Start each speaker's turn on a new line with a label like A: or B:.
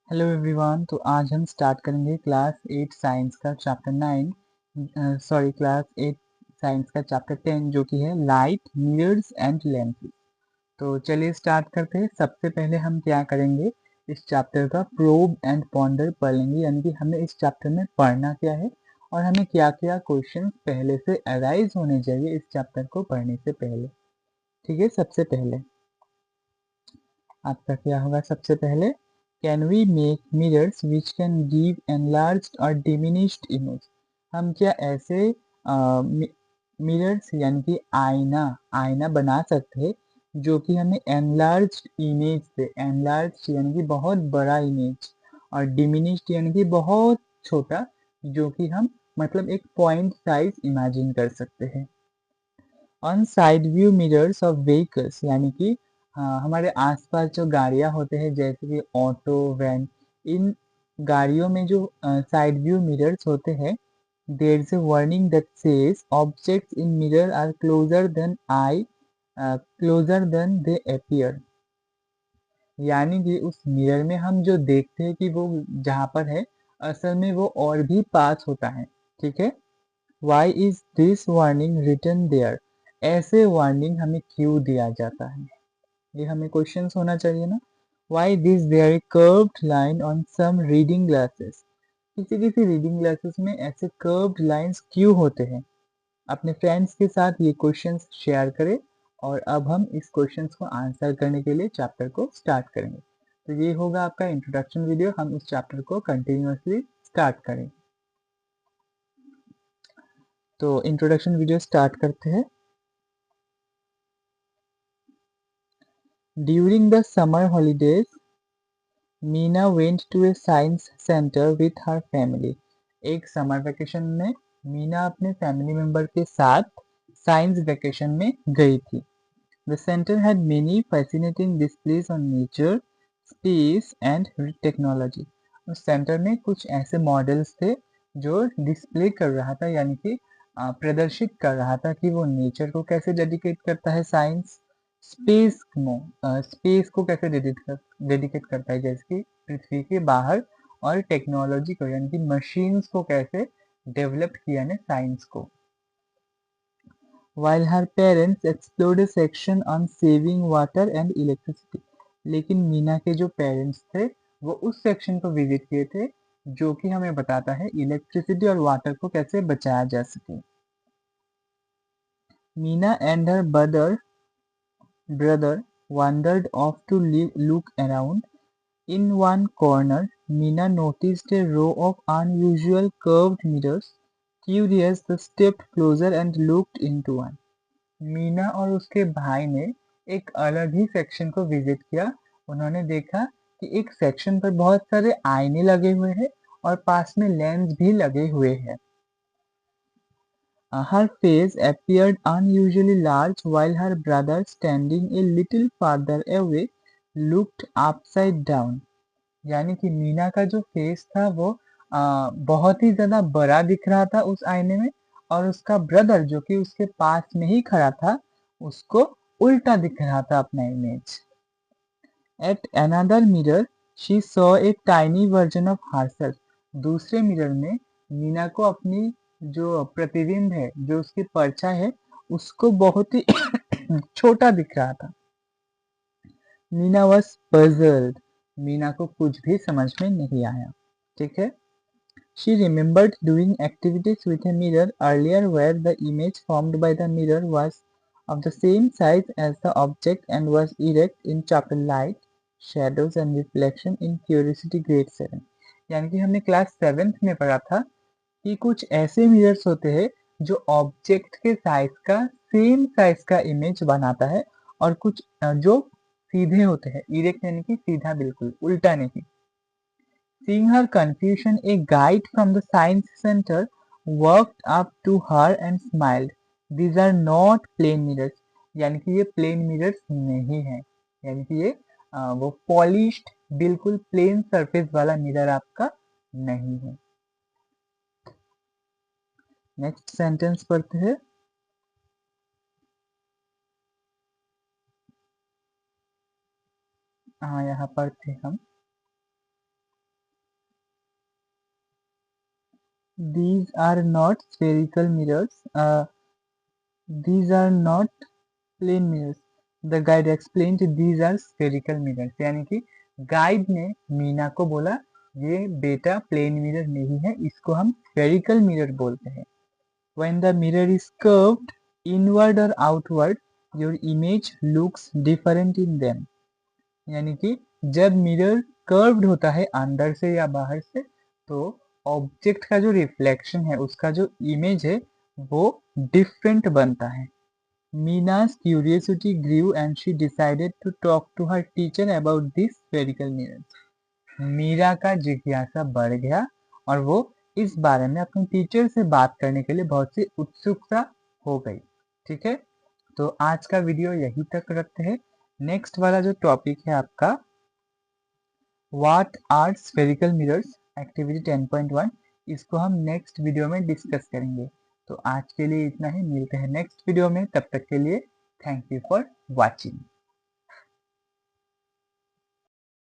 A: Hello everyone. तो आज हम स्टार्ट करेंगे क्लास 8 साइंस का चैप्टर 9 क्लास 8 साइंस का चैप्टर 10 जो कि है लाइट मिरर्स एंड लेंसेज। तो चलिए स्टार्ट करते हैं। सबसे पहले हम क्या करेंगे, इस चैप्टर का प्रोब एंड पॉन्डर पढ़ लेंगे, यानी कि हमें इस चैप्टर में पढ़ना क्या है और हमें क्या क्या क्वेश्चन पहले से अराइज होने चाहिए इस चैप्टर को पढ़ने से पहले। ठीक है, सबसे पहले आपका क्या होगा, सबसे पहले can we make mirrors which can give enlarged और डिमिनिश्ड इमेज। हम क्या ऐसे मिरर्स यानी कि आईना आईना बना सकते हैं जो कि हमें एनलार्ज्ड इमेज दे। एनलार्ज्ड यानी कि बहुत बड़ा इमेज और डिमिनिश्ड यानी कि बहुत छोटा, जो कि हम मतलब एक पॉइंट साइज इमेजिन कर सकते हैं। On side view mirrors of vehicles यानी कि हमारे आसपास जो गाड़ियां होते हैं जैसे कि ऑटो वैन, इन गाड़ियों में जो साइड व्यू मिरर्स होते हैं, there is a warning that says objects in mirror are closer than they appear. यानी कि उस मिरर में हम जो देखते हैं कि वो जहाँ पर है असल में वो और भी पास होता है। ठीक है, why is this warning written there. ऐसे वार्निंग हमें क्यों दिया जाता है, ये हमें क्वेश्चन होना चाहिए ना। Why this there curved line on some reading glasses. किसी किसी रीडिंग ग्लासेस में ऐसे कर्व्ड लाइंस क्यों होते हैं। अपने फ्रेंड्स के साथ ये क्वेश्चंस शेयर करें और अब हम इस क्वेश्चंस को आंसर करने के लिए चैप्टर को स्टार्ट करेंगे। तो ये होगा आपका इंट्रोडक्शन वीडियो, हम इस चैप्टर को कंटिन्यूअसली स्टार्ट करें। तो इंट्रोडक्शन वीडियो स्टार्ट करते हैं। During the summer holidays, Meena went to a science centre with her family. एक समर वेकेशन में मीना अपने फैमिली मेंबर के साथ साइंस वेकेशन में गई थी। The centre had many fascinating displays on nature, space and technology. उस सेंटर में कुछ ऐसे मॉडल्स थे जो डिस्प्ले कर रहा था, यानी कि प्रदर्शित कर रहा था कि वो नेचर को कैसे डेडिकेट करता है साइंस, स्पेस को कैसे डेडिकेट करता है जैसे कि पृथ्वी के बाहर, और टेक्नोलॉजी को यानी कि मशीन्स को कैसे डेवलप किया ने साइंस को। While her parents explored a section on saving water and electricity, लेकिन मीना के जो पेरेंट्स थे वो उस सेक्शन को विजिट किए थे जो कि हमें बताता है इलेक्ट्रिसिटी और वाटर को कैसे बचाया जा सके। Meena and her brother wandered off to look around. In one corner, Mina noticed a row of unusual curved mirrors. Curious, they stepped closer and looked into one. Meena और उसके भाई ने एक अलग ही सेक्शन को विजिट किया। उन्होंने देखा कि एक सेक्शन पर बहुत सारे आईने लगे हुए हैं और पास में लेंस भी लगे हुए हैं। Her face appeared unusually large while her brother, standing a little farther away, looked upside down. यानी कि मीना का जो फेस था वो बहुत ही ज्यादा बड़ा दिख रहा था उस आईने में, और उसका ब्रदर जो कि उसके पास में ही खड़ा था उसको उल्टा दिख रहा था अपना image. At another mirror, she saw a tiny version of herself. दूसरे मिरर में मीना को अपनी जो प्रतिबिंब है, जो उसकी परछाई है, उसको बहुत ही छोटा दिख रहा था। Meena was puzzled. मीना को कुछ भी समझ में नहीं आया। ठीक है, she remembered doing activities with a mirror earlier where the image formed by the mirror was of the same size as the object and was erect in chapter light, shadows and reflection in Curiosity grade 7। यानी कि हमने class 7th में पढ़ा था कि कुछ ऐसे mirrors होते हैं जो ऑब्जेक्ट के साइज का सेम साइज का इमेज बनाता है, और कुछ जो सीधे होते हैं, इरेक्ट यानी कि सीधा, बिल्कुल उल्टा नहीं। Seeing her confusion, a guide from the science center walked up to her and smiled. These are not plain mirrors. यानी कि ये प्लेन मिरर्स नहीं है, यानी कि ये वो पॉलिश्ड बिल्कुल प्लेन सरफेस वाला मिरर आपका नहीं है। नेक्स्ट सेंटेंस पढ़ते हैं। हाँ, यहाँ पर थे हम। these are not spherical mirrors, these are not plain mirrors. The guide explained these are spherical mirrors. यानी कि गाइड ने मीना को बोला ये बेटा प्लेन मिरर नहीं है, इसको हम spherical mirror बोलते हैं. When the mirror is curved inward or outward, your image looks different in them. यानी कि जब मिरर कर्व्ड होता है अंदर से या बाहर से, तो ऑब्जेक्ट का जो रिफ्लेक्शन है, उसका जो इमेज है, वो डिफरेंट बनता है. Mina's curiosity grew and she decided to talk to her teacher about these spherical mirrors. Meera का जिज्ञासा बढ़ गया और वो इस बारे में अपने टीचर से बात करने के लिए बहुत सी उत्सुकता हो गई. ठीक है, तो आज का वीडियो यहीं तक रखते हैं. नेक्स्ट वाला जो टॉपिक है आपका what are spherical mirrors, activity 10.1, इसको हम नेक्स्ट वीडियो में डिस्कस करेंगे. तो आज के लिए इतना ही, मिलते हैं नेक्स्ट वीडियो में. तब तक के लिए थैंक यू फॉर वॉचिंग.